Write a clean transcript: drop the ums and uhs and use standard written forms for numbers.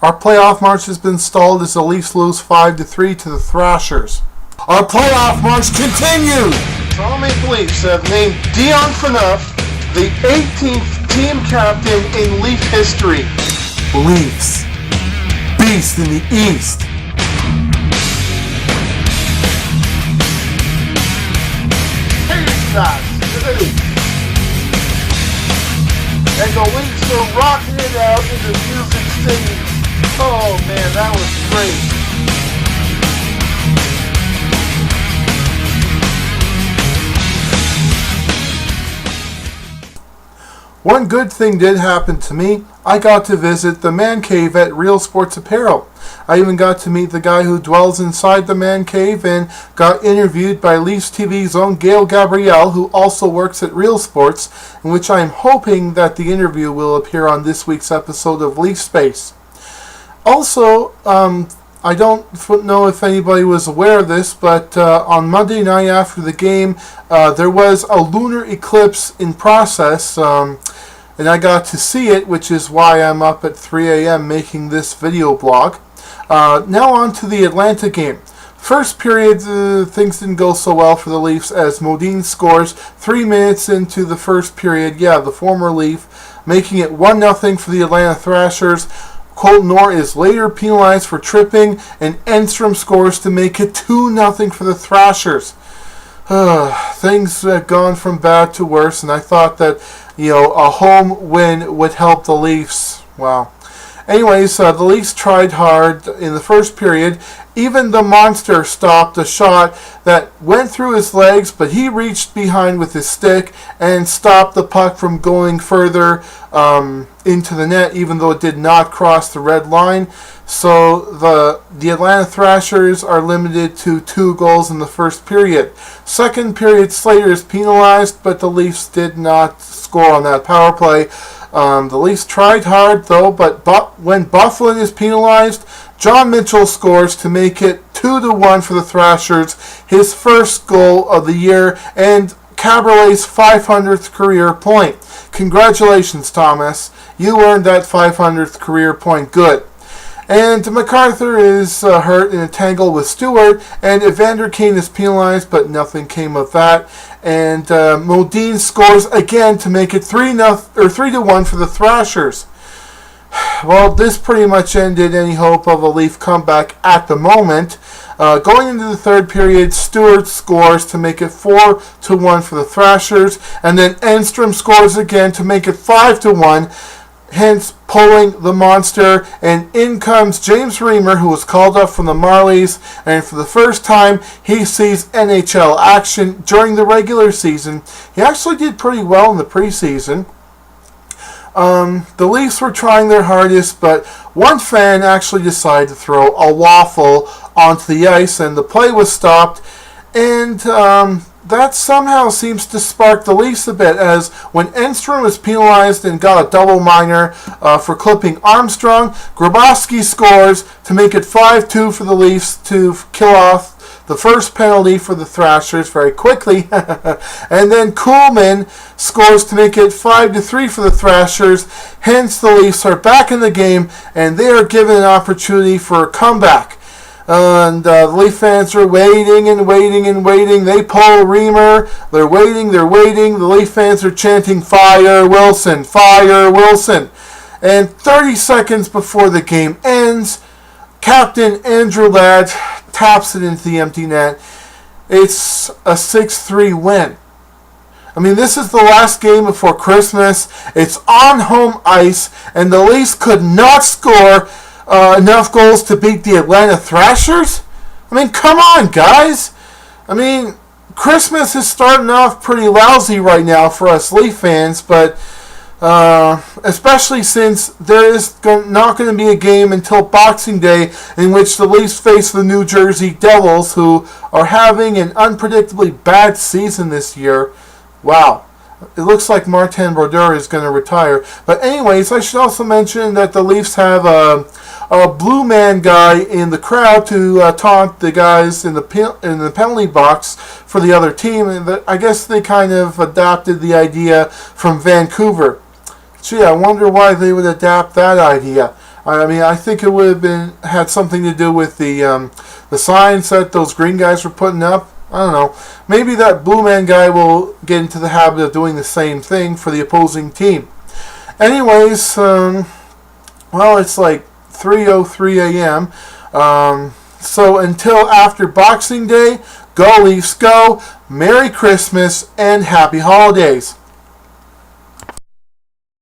Our playoff march has been stalled as the Leafs lose 5-3 to the Thrashers. Our playoff march continues! Toronto Maple Leafs have named Dion Phaneuf the 18th team captain in Leaf history. Leafs, beast in the East. And the Leafs are rocking it out in the Music City. Oh man, that was great. One good thing did happen to me. I got to visit the man cave at Real Sports Apparel. I even got to meet the guy who dwells inside the man cave and got interviewed by Leafs TV's own Gail Gabrielle, who also works at Real Sports, in which I am hoping that the interview will appear on this week's episode of Leaf Space. Also, I don't know if anybody was aware of this, but on Monday night after the game, there was a lunar eclipse in process, and I got to see it, which is why I'm up at 3 a.m. making this video blog. Now on to the Atlanta game. First period, things didn't go so well for the Leafs as Modine scores 3 minutes into the first period. Yeah, the former Leaf, making it 1-0 for the Atlanta Thrashers. Colton Orr is later penalized for tripping, and Enstrom scores to make it 2-0 for the Thrashers. Things have gone from bad to worse, and I thought that, a home win would help the Leafs. Wow. Anyways, the Leafs tried hard in the first period. Even the monster stopped a shot that went through his legs, but he reached behind with his stick and stopped the puck from going further into the net, even though it did not cross the red line. So the Atlanta Thrashers are limited to 2 goals in the first period. Second period, Slater is penalized, but the Leafs did not score on that power play. The Leafs tried hard, though, but when Byfuglien is penalized, John Mitchell scores to make it 2-1 for the Thrashers, his first goal of the year, and Caberlet's 500th career point. Congratulations, Thomas. You earned that 500th career point. Good. And MacArthur is hurt in a tangle with Stewart, and Evander Kane is penalized, but nothing came of that. And Modine scores again to make it 3-1 for the Thrashers. Well, this pretty much ended any hope of a Leaf comeback at the moment. Going into the third period, Stewart scores to make it 4-1 for the Thrashers, and then Enstrom scores again to make it 5-1. Hence pulling the monster, and in comes James Reimer, who was called up from the Marlies, and for the first time he sees NHL action during the regular season. He actually did pretty well in the preseason. The Leafs were trying their hardest, but one fan actually decided to throw a waffle onto the ice, and the play was stopped, and that somehow seems to spark the Leafs a bit, as when Enstrom was penalized and got a double minor for clipping Armstrong, Grabowski scores to make it 5-2 for the Leafs to kill off the first penalty for the Thrashers very quickly. And then Kuhlman scores to make it 5-3 for the Thrashers. Hence the Leafs are back in the game, and they are given an opportunity for a comeback. And the Leaf fans are waiting and waiting and waiting. They pull Reimer. They're waiting, they're waiting. The Leaf fans are chanting, "Fire Wilson, fire Wilson." And 30 seconds before the game ends, Captain Andrew Ladd taps it into the empty net. It's a 6-3 win. I mean, this is the last game before Christmas. It's on home ice, and the Leafs could not score enough goals to beat the Atlanta Thrashers? I mean, come on, guys. I mean, Christmas is starting off pretty lousy right now for us Leaf fans, but especially since there is not going to be a game until Boxing Day in which the Leafs face the New Jersey Devils, who are having an unpredictably bad season this year. Wow. It looks like Martin Brodeur is going to retire. But anyways, I should also mention that the Leafs have a blue man guy in the crowd to taunt the guys in the penalty box for the other team. And I guess they kind of adopted the idea from Vancouver. Gee, I wonder why they would adapt that idea. I mean, I think it would have been had something to do with the signs that those green guys were putting up. I don't know. Maybe that blue man guy will get into the habit of doing the same thing for the opposing team. Anyways, well, it's like 3:03 a.m. So until after Boxing Day, go Leafs go. Merry Christmas and Happy Holidays.